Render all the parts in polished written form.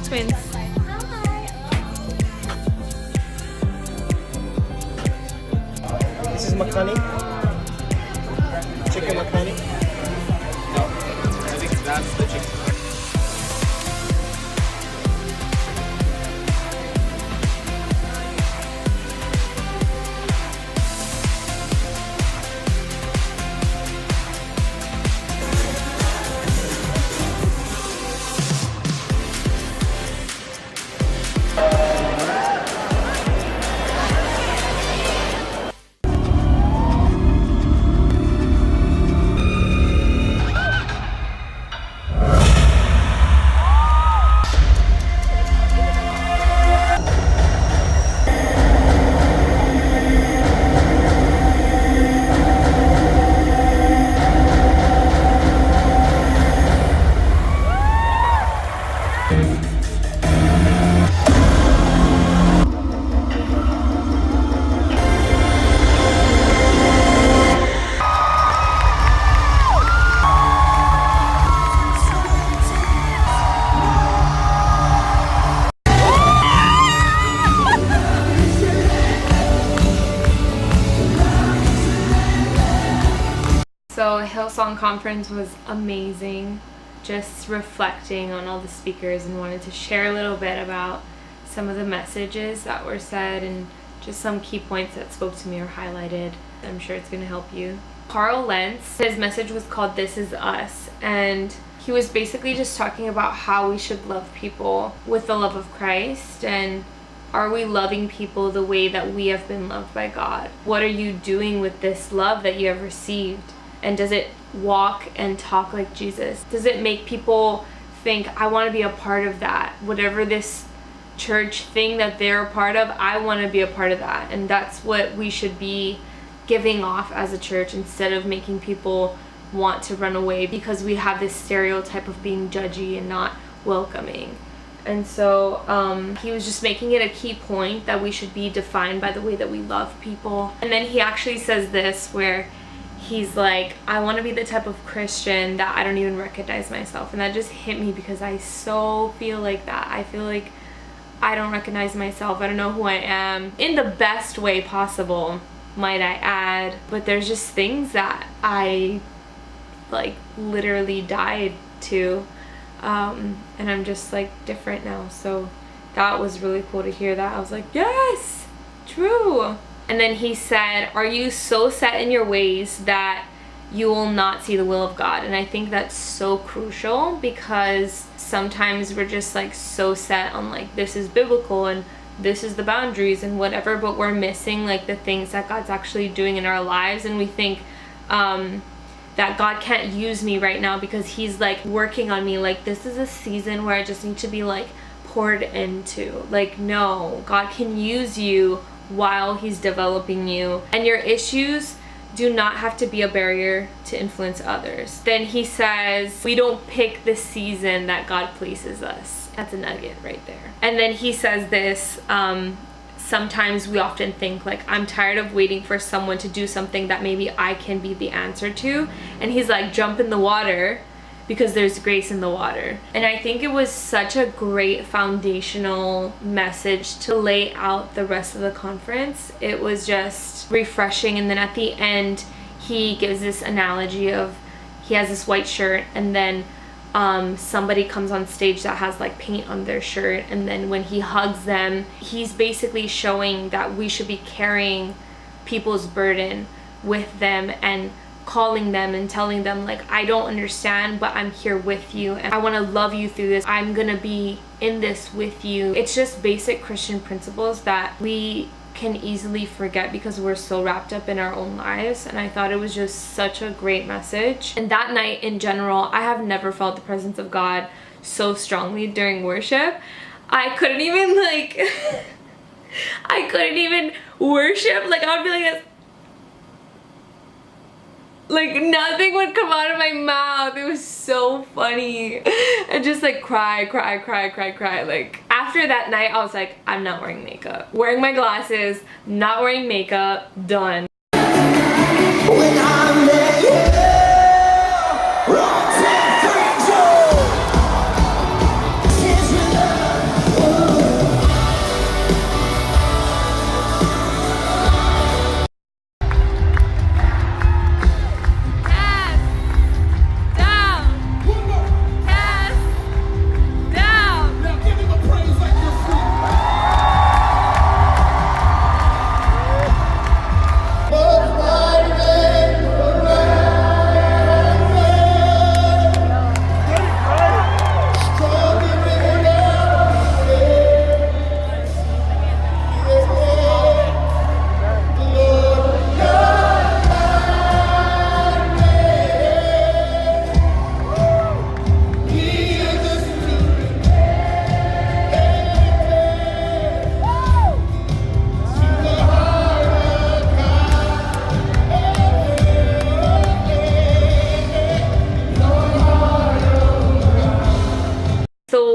twins. This is makhani. Chicken makhani. No, I think that's the chicken. So Hillsong Conference was amazing. Just reflecting on all the speakers and wanted to share a little bit about some of the messages that were said and just some key points that spoke to me or highlighted. I'm sure it's going to help you. Carl Lentz, his message was called This Is Us, and he was basically just talking about how we should love people with the love of Christ, and are we loving people the way that we have been loved by God? What are you doing with this love that you have received? And does it walk and talk like Jesus? Does it make people think, I want to be a part of that? Whatever this church thing that they're a part of, I want to be a part of that. And that's what we should be giving off as a church, instead of making people want to run away because we have this stereotype of being judgy and not welcoming. And so he was just making it a key point that we should be defined by the way that we love people. And then he actually says this, where he's like, I want to be the type of Christian that I don't even recognize myself. And that just hit me because I so feel like that. I feel like I don't recognize myself. I don't know who I am in the best way possible, might I add. But there's just things that I like literally died to. And I'm just like different now. So that was really cool to hear that. I was like, yes, true. And then he said, are you so set in your ways that you will not see the will of God? And I think that's so crucial, because sometimes we're just like so set on like, this is biblical and this is the boundaries and whatever, but we're missing like the things that God's actually doing in our lives. And we think that God can't use me right now because he's like working on me. Like, this is a season where I just need to be like poured into. Like, no, God can use you while he's developing you, and your issues do not have to be a barrier to influence others. Then he says, we don't pick the season that God places us. That's a nugget right there. And then he says this, sometimes we often think like, I'm tired of waiting for someone to do something that maybe I can be the answer to. And he's like, jump in the water, because there's grace in the water. And I think it was such a great foundational message to lay out the rest of the conference. It was just refreshing. And then at the end, he gives this analogy of, he has this white shirt, and then somebody comes on stage that has like paint on their shirt, and then when he hugs them, he's basically showing that we should be carrying people's burden with them and calling them and telling them like, I don't understand, but I'm here with you and I want to love you through this. I'm gonna be in this with you. It's just basic Christian principles that we can easily forget because we're so wrapped up in our own lives. And I thought it was just such a great message. And that night in general, I have never felt the presence of God so strongly during worship. I couldn't even like I couldn't even worship. Like, I would be like this, like nothing would come out of my mouth. It was so funny. And just like cry. Like, after that night, I was like, I'm not wearing makeup. Wearing my glasses, not wearing makeup, done. When I met you,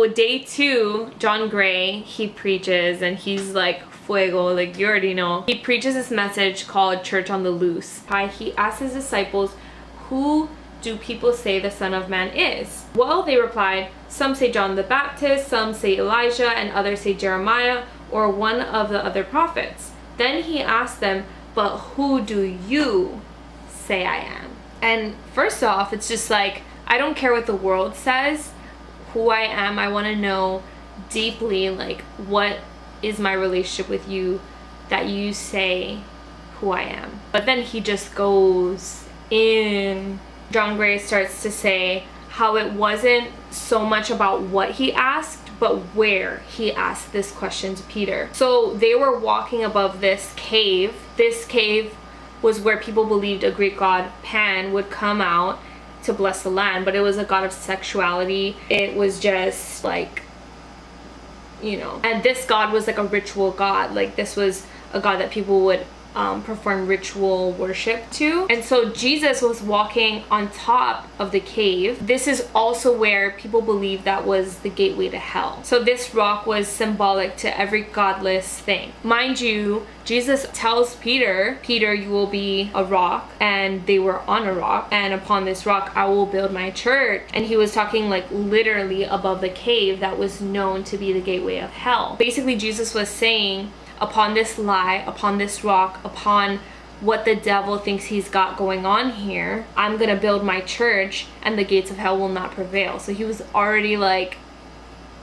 So day 2, John Gray, he preaches and he's like fuego, like you already know. He preaches this message called Church on the Loose. He asks his disciples, who do people say the Son of Man is? Well, they replied, some say John the Baptist, some say Elijah, and others say Jeremiah or one of the other prophets. Then he asked them, but who do you say I am? And first off, it's just like, I don't care what the world says. Who I am, I want to know deeply, like, what is my relationship with you that you say who I am? But then he just goes in. John Gray starts to say how it wasn't so much about what he asked, but where he asked this question to Peter. So they were walking above this cave. This cave was where people believed a Greek god, Pan, would come out to bless the land, but it was a god of sexuality. It was just like, you know, and this god was like a ritual god. Like this was a god that people would perform ritual worship to. And so Jesus was walking on top of the cave. This is also where people believe that was the gateway to hell. So this rock was symbolic to every godless thing. Mind you, Jesus tells Peter, you will be a rock, and they were on a rock, and upon this rock I will build my church. And he was talking like literally above the cave that was known to be the gateway of hell. Basically, Jesus was saying, upon this lie, upon this rock, upon what the devil thinks he's got going on here, I'm gonna build my church and the gates of hell will not prevail. So he was already like,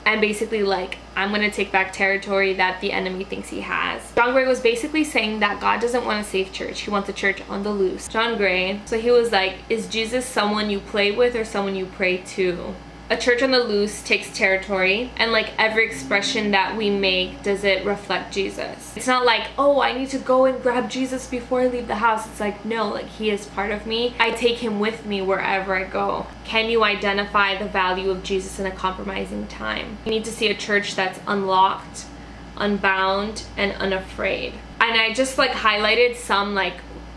and basically like, I'm gonna take back territory that the enemy thinks he has. John Gray was basically saying that God doesn't want a safe church. He wants a church on the loose. John Gray, so he was like, is Jesus someone you play with or someone you pray to? A church on the loose takes territory, and like every expression that we make, does it reflect Jesus? It's not like, oh, I need to go and grab Jesus before I leave the house. It's like, no, like he is part of me. I take him with me wherever I go. Can you identify the value of Jesus in a compromising time? You need to see a church that's unlocked, unbound, and unafraid. And I just like highlighted some like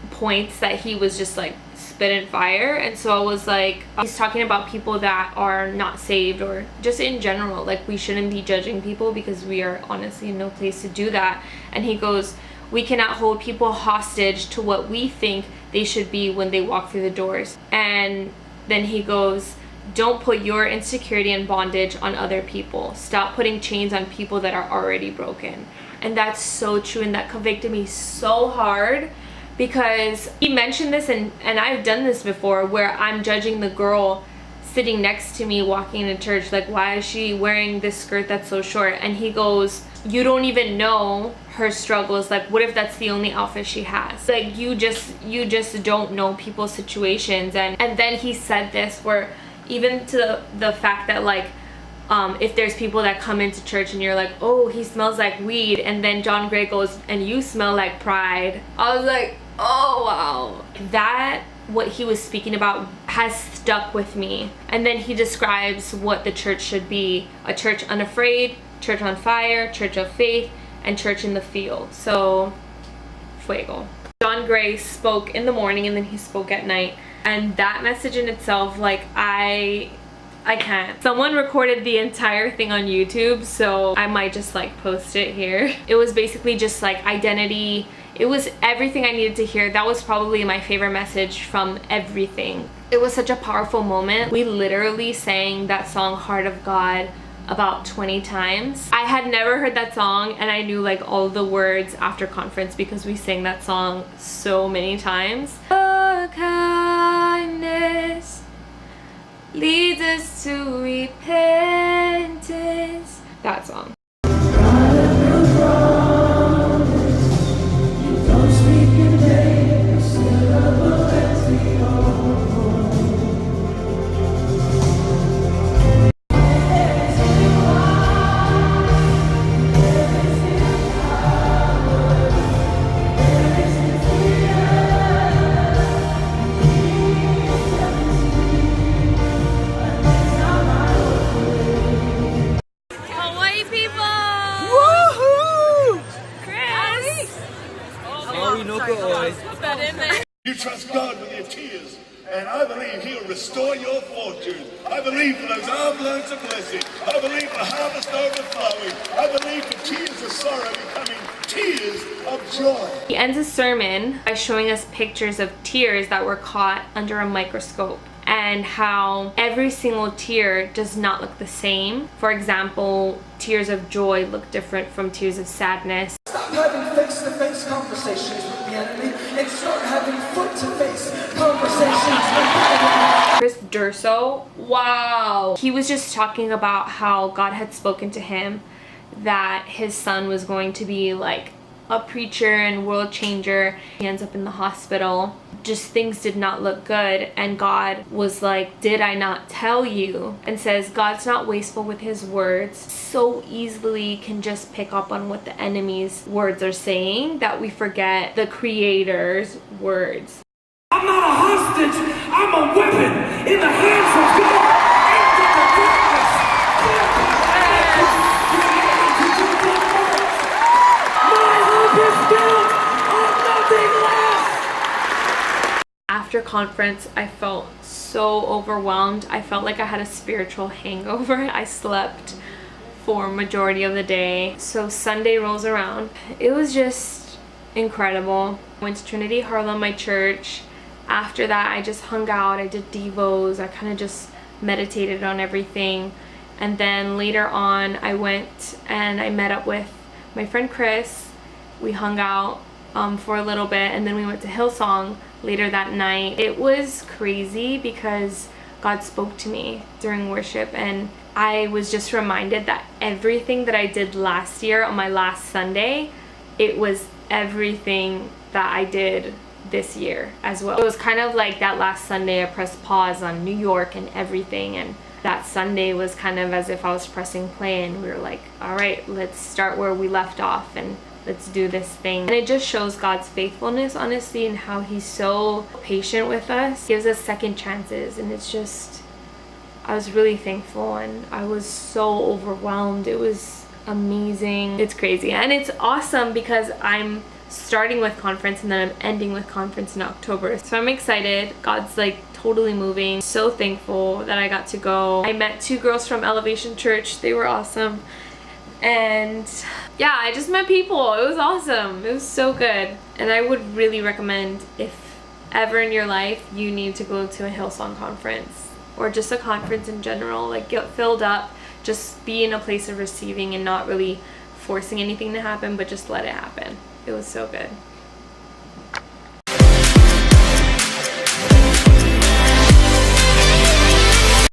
points that he was just like spit and fire. And so I was like, he's talking about people that are not saved, or just in general, like we shouldn't be judging people because we are honestly in no place to do that. And he goes, we cannot hold people hostage to what we think they should be when they walk through the doors. And then he goes, don't put your insecurity and bondage on other people. Stop putting chains on people that are already broken. And that's so true, and that convicted me so hard. Because he mentioned this, and I've done this before, where I'm judging the girl sitting next to me walking into church, like, why is she wearing this skirt that's so short? And he goes, you don't even know her struggles. Like, what if that's the only outfit she has? Like, you just don't know people's situations. And then he said this, where even to the fact that like, if there's people that come into church and you're like, oh, he smells like weed, and then John Gray goes, and you smell like pride. I was like, oh wow. That, what he was speaking about, has stuck with me. And then he describes what the church should be: a church unafraid, church on fire, church of faith, and church in the field. So, fuego. John Gray spoke in the morning and then he spoke at night. And that message in itself, like, I can't. Someone recorded the entire thing on YouTube, so I might just like post it here. It was basically just like identity. It was everything I needed to hear. That was probably my favorite message from everything. It was such a powerful moment. We literally sang that song, Heart of God, about 20 times. I had never heard that song, and I knew like all the words after conference because we sang that song so many times. Your kindness leads us to repentance. That song. You trust God with your tears, and I believe He'll restore your fortune. I believe for those armloads of blessing. I believe for the harvest overflowing. I believe the tears of sorrow becoming tears of joy. He ends his sermon by showing us pictures of tears that were caught under a microscope, and how every single tear does not look the same. For example, tears of joy look different from tears of sadness. Stop having face-to-face conversations with the enemy and start having foot-to-face conversations with the enemy. Chris Durso, wow. He was just talking about how God had spoken to him that his son was going to be like a preacher and world changer. He ends up in the hospital. Just things did not look good, and God was like, did I not tell you? And says God's not wasteful with his words. So easily can just pick up on what the enemy's words are saying that we forget the creator's words. I'm not a hostage, I'm a weapon in the hands of God. After conference, I felt so overwhelmed. I felt like I had a spiritual hangover. I slept for majority of the day. So Sunday rolls around. It was just incredible. Went to Trinity Harlem, my church. After that, I just hung out. I did devos. I kind of just meditated on everything. And then later on, I went and I met up with my friend Chris. We hung out for a little bit, and then we went to Hillsong later that night. It was crazy because God spoke to me during worship, and I was just reminded that everything that I did last year on my last Sunday, it was everything that I did this year as well. It was kind of like that last Sunday I pressed pause on New York and everything, and that Sunday was kind of as if I was pressing play, and we were like, all right, let's start where we left off and let's do this thing. And it just shows God's faithfulness, honestly, and how he's so patient with us, gives us second chances. And it's just, I was really thankful, and I was so overwhelmed. It was amazing. It's crazy, and it's awesome because I'm starting with conference and then I'm ending with conference in October. So I'm excited. God's like totally moving. So thankful that I got to go. I met 2 girls from Elevation Church. They were awesome. And yeah, I just met people. It was awesome. It was so good. And I would really recommend, if ever in your life you need to go to a Hillsong conference or just a conference in general, like get filled up, just be in a place of receiving and not really forcing anything to happen, but just let it happen. It was so good.